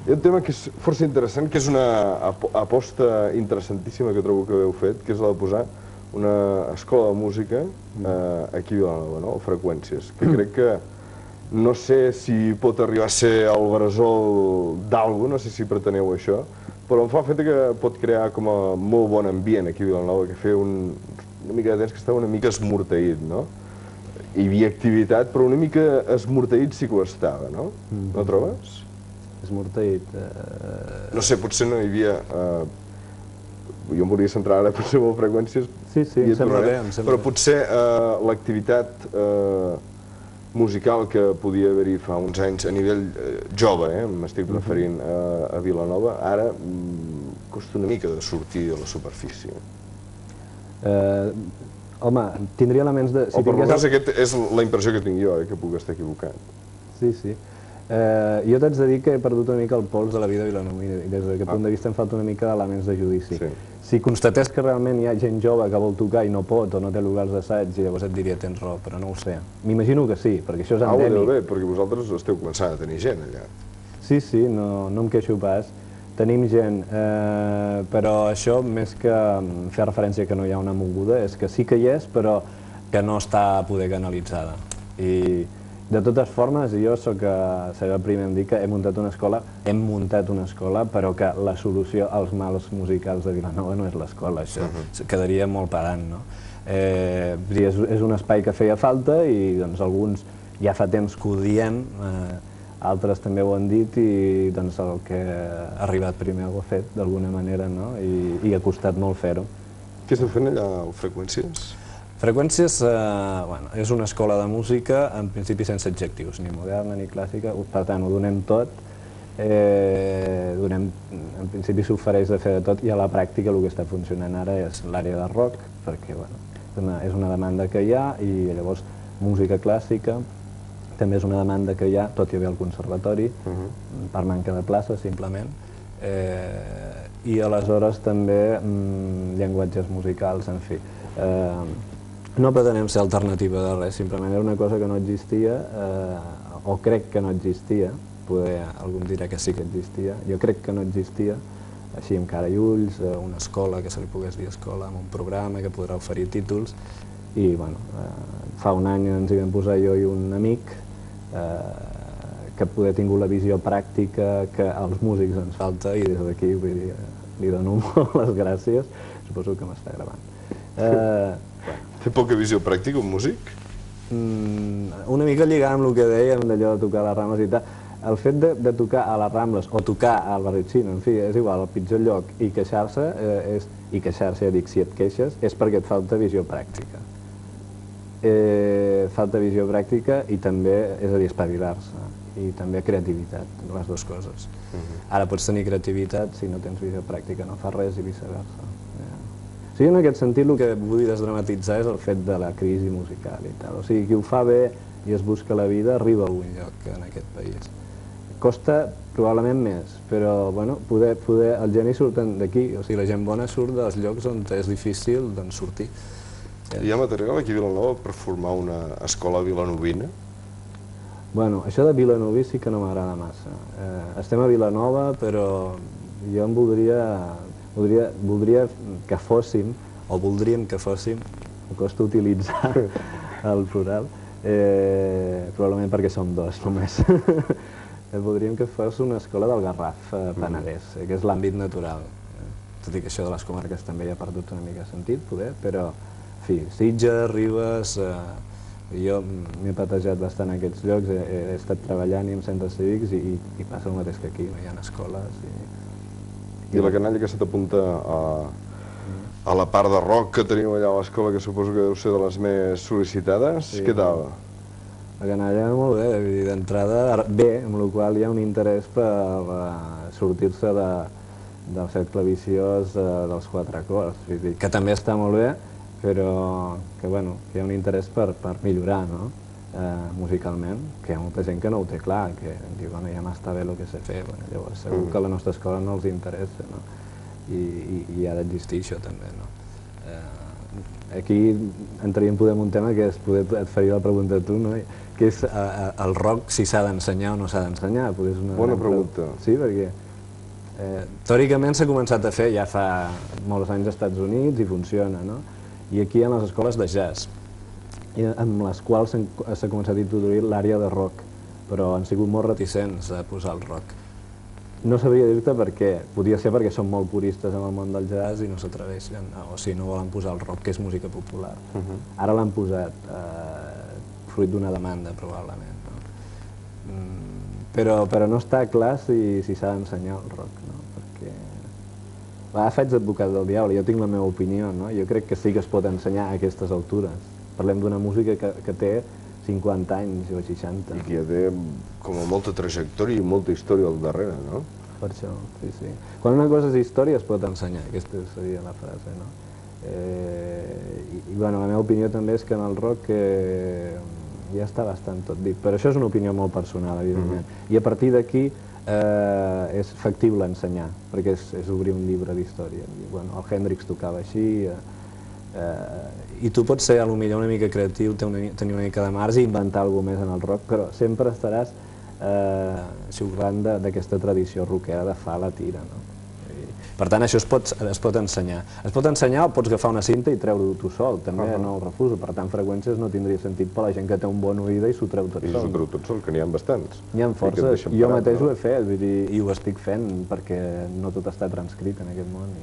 Hi ha un tema que és força interessant, que és una aposta interessantíssima que trobo que heu fet, que és la de posar una escola de música aquí a Vilanova, no? Freqüències, que crec que no sé si pot arribar a ser el bressol d'algú, no sé si preteneu això, però em fa l'efecte que pot crear com a molt bon ambient aquí a Vilanova, que feia una mica de temps que estava una mica esmorteït, no? Hi havia activitat, però una mica esmorteït sí que ho estava, no? No trobes? Esmorteït. No sé, potser no hi havia... jo em volia centrar ara potser en freqüències, Sí, em sembla bé, però potser l'activitat musical que podia haver-hi fa uns anys a nivell jove, m'estic referint a Vilanova, ara costa una mica de sortir a la superfície. Home, tindria elements de... O per almenys aquesta és la impressió que tinc jo, que puc estar equivocat. Sí. Jo t'haig de dir que he perdut una mica el pols de la vida vilanoví i des d'aquest punt de vista em falta una mica d'elements de judici. Si constatés que realment hi ha gent jove que vol tocar i no pot o no té locals d'assaig, llavors et diria tens raó, però no ho sé. M'imagino que sí, perquè això és endèmic. Ho deu bé, perquè vosaltres esteu començant a tenir gent allà. Sí, no em queixo pas. Tenim gent, però això, més que fer referència que no hi ha una moguda, és que sí que hi és, però que no està poder canalitzada. I de totes formes, jo seré el primer en dir que hem muntat una escola, però que la solució als mals musicals de Vilanova no és l'escola, això quedaria molt pedant, no? És un espai que feia falta i alguns ja fa temps que ho diem, altres també ho han dit i el que ha arribat primer ho ha fet d'alguna manera i ha costat molt fer-ho. Què esteu fent allà a Freqüències? Freqüències és una escola de música en principi sense adjectius, ni moderna ni clàssica, per tant ho donem tot, en principi s'ofereix de fer de tot i a la pràctica el que està funcionant ara és l'àrea de rock, perquè és una demanda que hi ha i llavors música clàssica també és una demanda que hi ha, tot i haver al conservatori, per manca de plaça, simplement, i aleshores també llenguatges musicals, en fi. No pretenem ser alternativa de res, simplement era una cosa que no existia, o crec que no existia, poder algú em dirà que sí que existia, jo crec que no existia, així amb cara i ulls, una escola, que se li pogués dir escola, amb un programa que podrà oferir títols, i fa un any ens hi vam posar jo i un amic, que poder ha tingut la visió pràctica que als músics ens falta, i des d'aquí li dono molt les gràcies, suposo que m'està gravant. Té poca visió pràctica, un músic? Una mica lligant amb el que dèiem d'allò de tocar a les Rambles i tal. El fet de tocar a les Rambles o tocar al Barritxino, en fi, és igual, al pitjor lloc, i queixar-se, ja dic, si et queixes, és perquè et falta visió pràctica. Falta visió pràctica i també, és a dir, espavilar-se, i també creativitat, les dues coses. Ara pots tenir creativitat, si no tens visió pràctica no fas res i viceversa. O sigui, en aquest sentit, el que vull desdramatitzar és el fet de la crisi musical i tal. O sigui, qui ho fa bé i es busca la vida arriba a algun lloc en aquest país. Costa probablement més, però, bueno, el geni surt d'aquí, o sigui, la gent bona surt dels llocs on és difícil sortir. Hi ha material aquí a Vilanova per formar una escola vilanovina? Bueno, això de vilanoví sí que no m'agrada massa. Estem a Vilanova, però jo em voldria que fóssim, o voldríem que fóssim, em costa utilitzar el plural, probablement perquè som dos només. Voldríem que fos una escola del Garraf Penedès, que és l'àmbit natural. Tot i que això de les comarques també ja ha perdut una mica sentit, poder, però, en fi, Sitges, Ribes, jo m'he patejat bastant en aquests llocs, he estat treballant en centres cívics i passa el mateix que aquí, no hi ha escoles. I la canalla que se t'apunta a la part de rock que teniu allà a l'escola, que suposo que deu ser de les més sol·licitades, què tal? La canalla molt bé, d'entrada bé, amb la qual hi ha un interès per sortir-se del cercle viciós dels quatre acords, que també està molt bé, però que hi ha un interès per millorar musicalment, que hi ha molta gent que no ho té clar, que diu, ja m'està bé el que sé fer, llavors segur que a la nostra escola no els interessa, i ha d'existir això també. aquí entraríem poder en un tema que és poder et faria la pregunta a tu, no? Que és el rock, si s'ha d'ensenyar o no s'ha d'ensenyar. Bona pregunta. Sí, perquè teòricament s'ha començat a fer ja fa molts anys als Estats Units i funciona, no? I aquí hi ha les escoles de jazz, amb les quals s'ha començat a introduir l'àrea de rock, però han sigut molt reticents a posar el rock. No sabria dir-te per què. Podria ser perquè són molt puristes en el món del jazz i no s'atreveixen, o sigui, no volen posar el rock, que és música popular. Ara l'han posat, fruit d'una demanda, probablement. Però no està clar si s'ha d'ensenyar el rock, no? Perquè faig d'advocat del diable, jo tinc la meva opinió, no? Jo crec que sí que es pot ensenyar a aquestes altures. Parlem d'una música que té 50 anys o 60. I que ja té com a molta trajectòria i molta història al darrere, no? Per això, sí, sí. Quan una cosa és història es pot ensenyar, aquesta seria la frase, no? I bueno, la meva opinió també és que en el rock ja està bastant tot dit, però això és una opinió molt personal, evidentment. I a partir d'aquí és factible ensenyar, perquè és obrir un llibre d'història. Bueno, el Hendrix tocava així, i tu pots ser potser una mica creatiu, tenir una mica de marge i inventar alguna cosa més en el rock, però sempre estaràs xiulant d'aquesta tradició rockera de fa la tira, no? Per tant, això es pot ensenyar. Es pot ensenyar o pots agafar una cinta i treure-ho tu sol, també no ho refuso. Per tant, freqüències no tindria sentit per la gent que té un bon oïda i s'ho treu tot sol. I s'ho treu tot sol, que n'hi ha bastants. N'hi ha forces, jo mateix ho he fet i ho estic fent perquè no tot està transcrit en aquest món.